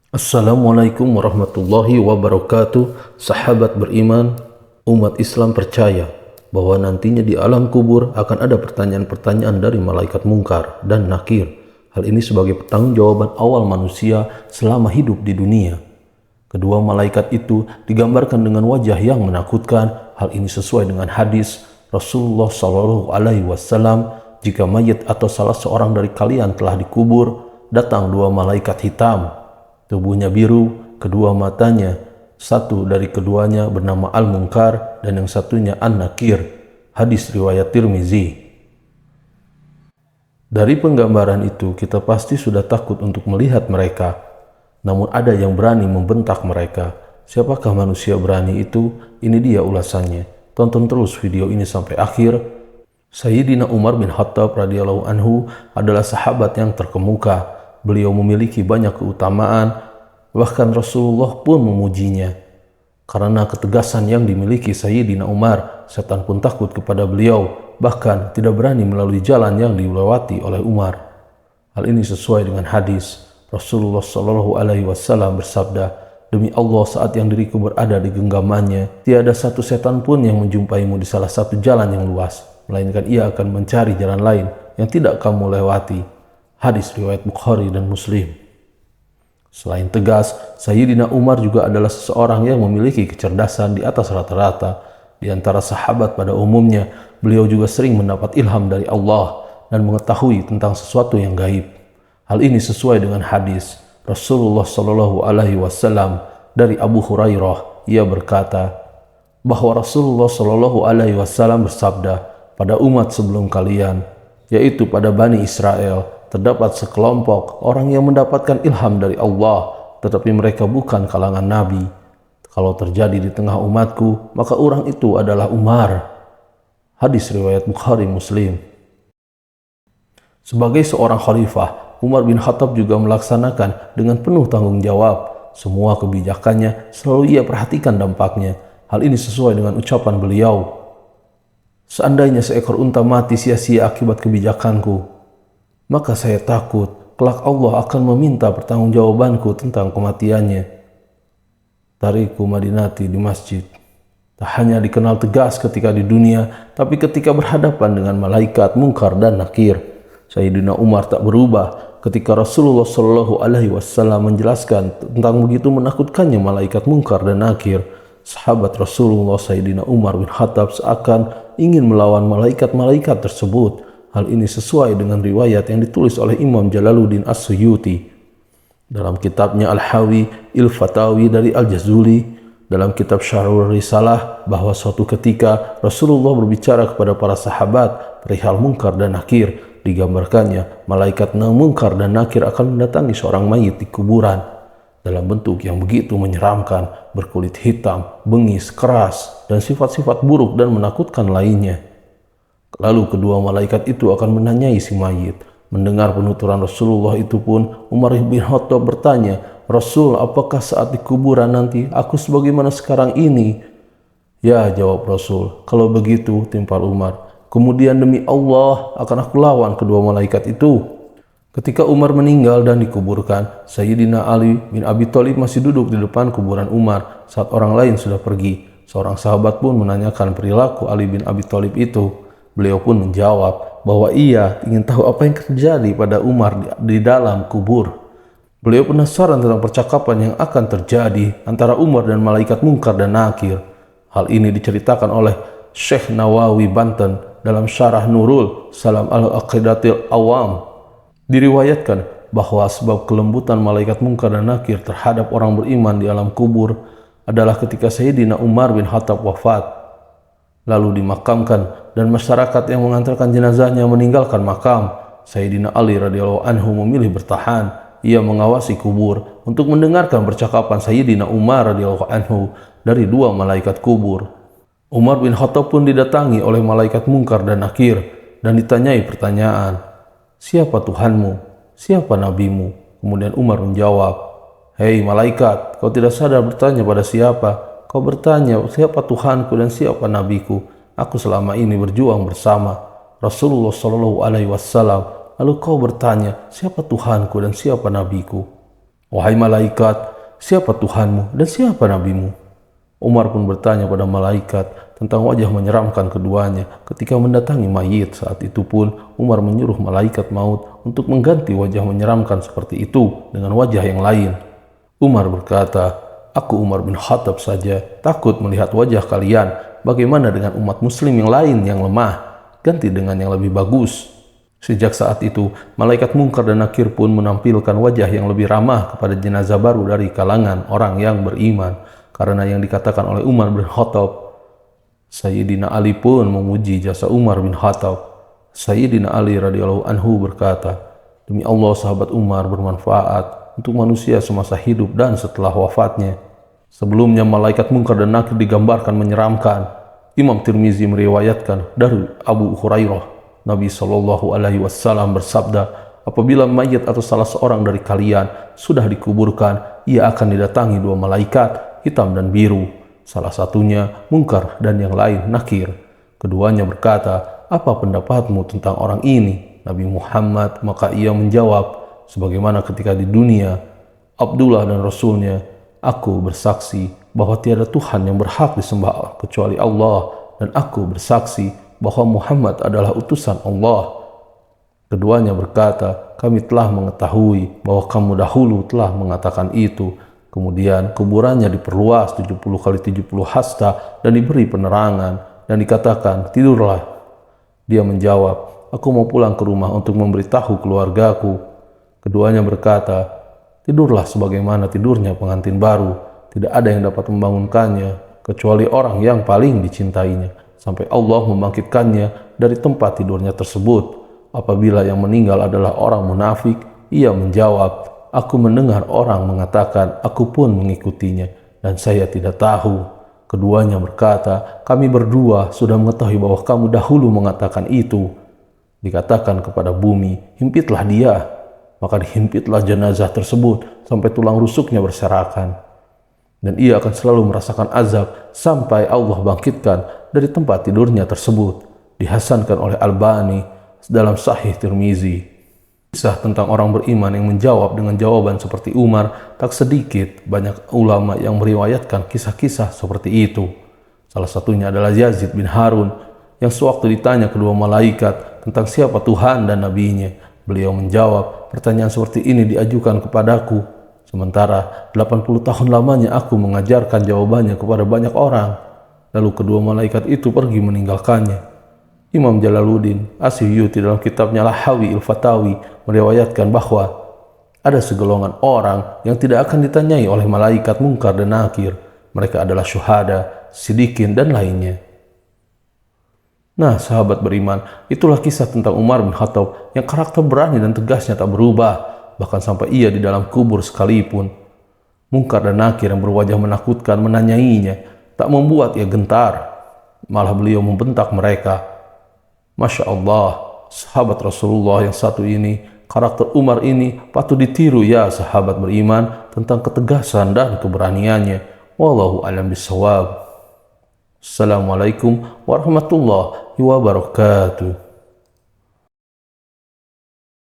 Assalamualaikum warahmatullahi wabarakatuh. Sahabat beriman, umat Islam percaya bahwa nantinya di alam kubur akan ada pertanyaan-pertanyaan dari malaikat mungkar dan nakir. Hal ini sebagai pertanggungjawaban awal manusia selama hidup di dunia. Kedua malaikat itu digambarkan dengan wajah yang menakutkan. Hal ini sesuai dengan hadis Rasulullah SAW, jika mayat atau salah seorang dari kalian telah dikubur, datang dua malaikat hitam. Tubuhnya biru, kedua matanya, satu dari keduanya bernama Al-Munkar dan yang satunya An-Nakir. Hadis riwayat Tirmizi. Dari penggambaran itu kita pasti sudah takut untuk melihat mereka. Namun ada yang berani membentak mereka. Siapakah manusia berani itu? Ini dia ulasannya. Tonton terus video ini sampai akhir. Sayyidina Umar bin Khattab radhiyallahu anhu adalah sahabat yang terkemuka. Beliau memiliki banyak keutamaan, bahkan Rasulullah pun memujinya. Karena ketegasan yang dimiliki Sayyidina Umar, setan pun takut kepada beliau, bahkan tidak berani melalui jalan yang dilewati oleh Umar. Hal ini sesuai dengan hadis Rasulullah SAW bersabda, "Demi Allah, saat yang diriku berada di genggamannya, tiada satu setan pun yang menjumpaimu di salah satu jalan yang luas, melainkan ia akan mencari jalan lain yang tidak kamu lewati." Hadis riwayat Bukhari dan Muslim. Selain tegas, Sayyidina Umar juga adalah seseorang yang memiliki kecerdasan di atas rata-rata. Di antara sahabat pada umumnya, beliau juga sering mendapat ilham dari Allah dan mengetahui tentang sesuatu yang gaib. Hal ini sesuai dengan hadis Rasulullah SAW dari Abu Hurairah. Ia berkata bahwa Rasulullah SAW bersabda, "Pada umat sebelum kalian, yaitu pada Bani Israel, terdapat sekelompok orang yang mendapatkan ilham dari Allah, tetapi mereka bukan kalangan Nabi. Kalau terjadi di tengah umatku, maka orang itu adalah Umar." Hadis riwayat Bukhari Muslim. Sebagai seorang khalifah, Umar bin Khattab juga melaksanakan dengan penuh tanggung jawab. Semua kebijakannya selalu ia perhatikan dampaknya. Hal ini sesuai dengan ucapan beliau, "Seandainya seekor unta mati sia-sia akibat kebijakanku, maka saya takut kelak Allah akan meminta pertanggungjawabanku tentang kematiannya." Tariku Madinati di masjid tak hanya dikenal tegas ketika di dunia, tapi ketika berhadapan dengan malaikat mungkar dan nakir. Sayyidina Umar tak berubah ketika Rasulullah SAW menjelaskan tentang begitu menakutkannya malaikat mungkar dan nakir. Sahabat Rasulullah Sayyidina Umar bin Khattab seakan ingin melawan malaikat-malaikat tersebut. Hal ini sesuai dengan riwayat yang ditulis oleh Imam Jalaluddin As-Suyuti dalam kitabnya Al-Hawi Il-Fatawi dari Al-Jazuli, dalam kitab Syarhul Risalah, bahwa suatu ketika Rasulullah berbicara kepada para sahabat perihal mungkar dan nakir. Digambarkannya malaikat mungkar dan nakir akan mendatangi seorang mayit di kuburan dalam bentuk yang begitu menyeramkan, berkulit hitam, bengis, keras, dan sifat-sifat buruk dan menakutkan lainnya. Lalu kedua malaikat itu akan menanyai si mayit. Mendengar penuturan Rasulullah itu pun, Umar bin Khattab bertanya, "Rasul, apakah saat di kuburan nanti aku sebagaimana sekarang ini?" "Ya," jawab Rasul. "Kalau begitu," timpal Umar, "kemudian demi Allah akan aku lawan kedua malaikat itu." Ketika Umar meninggal dan dikuburkan, Sayyidina Ali bin Abi Thalib masih duduk di depan kuburan Umar saat orang lain sudah pergi. Seorang sahabat pun menanyakan perilaku Ali bin Abi Thalib itu. Beliau pun menjawab bahwa ia ingin tahu apa yang terjadi pada Umar di dalam kubur. Beliau penasaran tentang percakapan yang akan terjadi antara Umar dan malaikat mungkar dan nakir. Hal ini diceritakan oleh Syekh Nawawi Banten dalam Syarah Nurul Salam Al-Aqidatil Awam. Diriwayatkan bahwa sebab kelembutan malaikat mungkar dan nakir terhadap orang beriman di alam kubur adalah ketika Sayyidina Umar bin Khattab wafat, lalu dimakamkan dan masyarakat yang mengantarkan jenazahnya meninggalkan makam. Sayyidina Ali radhiyallahu anhu memilih bertahan. Ia mengawasi kubur untuk mendengarkan percakapan Sayyidina Umar radhiyallahu anhu dari dua malaikat kubur. Umar bin Khattab pun didatangi oleh malaikat mungkar dan nakir dan ditanyai pertanyaan, "Siapa Tuhanmu? Siapa nabimu?" Kemudian Umar menjawab, "Hei malaikat, kau tidak sadar bertanya pada siapa? Kau bertanya siapa Tuhanku dan siapa nabiku. Aku selama ini berjuang bersama Rasulullah SAW. Lalu kau bertanya siapa Tuhanku dan siapa nabiku?" "Wahai malaikat, siapa Tuhanmu dan siapa nabimu?" Umar pun bertanya pada malaikat tentang wajah menyeramkan keduanya ketika mendatangi mayit. Saat itu pun Umar menyuruh malaikat maut untuk mengganti wajah menyeramkan seperti itu dengan wajah yang lain. Umar berkata, "Aku Umar bin Khattab saja takut melihat wajah kalian. Bagaimana dengan umat muslim yang lain yang lemah? Ganti dengan yang lebih bagus." Sejak saat itu, malaikat Munkar dan Nakir pun menampilkan wajah yang lebih ramah kepada jenazah baru dari kalangan orang yang beriman. Karena yang dikatakan oleh Umar bin Khattab, Sayyidina Ali pun memuji jasa Umar bin Khattab. Sayyidina Ali radhiyallahu anhu berkata, "Demi Allah, sahabat Umar bermanfaat untuk manusia semasa hidup dan setelah wafatnya." Sebelumnya malaikat Munkar dan Nakir digambarkan menyeramkan. Imam Tirmizi meriwayatkan dari Abu Hurairah, Nabi Shallallahu Alaihi Wasallam bersabda, "Apabila mayat atau salah seorang dari kalian sudah dikuburkan, ia akan didatangi dua malaikat hitam dan biru. Salah satunya Munkar dan yang lain Nakir. Keduanya berkata, 'Apa pendapatmu tentang orang ini, Nabi Muhammad?' Maka ia menjawab, 'Sebagaimana ketika di dunia, Abdullah dan Rasulnya, aku bersaksi bahwa tiada Tuhan yang berhak disembah kecuali Allah, dan aku bersaksi bahwa Muhammad adalah utusan Allah.' Keduanya berkata, 'Kami telah mengetahui bahwa kamu dahulu telah mengatakan itu.' Kemudian kuburannya diperluas 70 kali 70 hasta dan diberi penerangan dan dikatakan, 'Tidurlah.' Dia menjawab, 'Aku mau pulang ke rumah untuk memberitahu keluargaku.' Keduanya berkata, 'Tidurlah sebagaimana tidurnya pengantin baru. Tidak ada yang dapat membangunkannya kecuali orang yang paling dicintainya, sampai Allah membangkitkannya dari tempat tidurnya tersebut. Apabila yang meninggal adalah orang munafik, ia menjawab, 'Aku mendengar orang mengatakan, aku pun mengikutinya, dan saya tidak tahu.' Keduanya berkata, 'Kami berdua sudah mengetahui bahwa kamu dahulu mengatakan itu.' Dikatakan kepada bumi, 'Himpitlah dia.' Maka dihimpitlah jenazah tersebut sampai tulang rusuknya berserakan. Dan ia akan selalu merasakan azab sampai Allah bangkitkan dari tempat tidurnya tersebut. Dihasankan oleh Albani dalam Sahih Tirmizi. Kisah tentang orang beriman yang menjawab dengan jawaban seperti Umar, tak sedikit banyak ulama yang meriwayatkan kisah-kisah seperti itu. Salah satunya adalah Yazid bin Harun, yang sewaktu ditanya kedua malaikat tentang siapa Tuhan dan nabinya, beliau menjawab, "Pertanyaan seperti ini diajukan kepadaku, sementara 80 tahun lamanya aku mengajarkan jawabannya kepada banyak orang." Lalu kedua malaikat itu pergi meninggalkannya. Imam Jalaluddin As-Suyuti dalam kitabnya Lahawi il-Fatawi meriwayatkan bahwa ada segolongan orang yang tidak akan ditanyai oleh malaikat Munkar dan Nakir. Mereka adalah syuhada, sidikin, dan lainnya. Nah, sahabat beriman, itulah kisah tentang Umar bin Khattab yang karakter berani dan tegasnya tak berubah, bahkan sampai ia di dalam kubur sekalipun. Munkar dan Nakir yang berwajah menakutkan menanyainya tak membuat ia gentar, malah beliau membentak mereka. Masya Allah, sahabat Rasulullah yang satu ini, karakter Umar ini patut ditiru ya sahabat beriman tentang ketegasan dan keberaniannya. Wallahu a'lam bishawab. Assalamualaikum warahmatullahi wabarakatuh.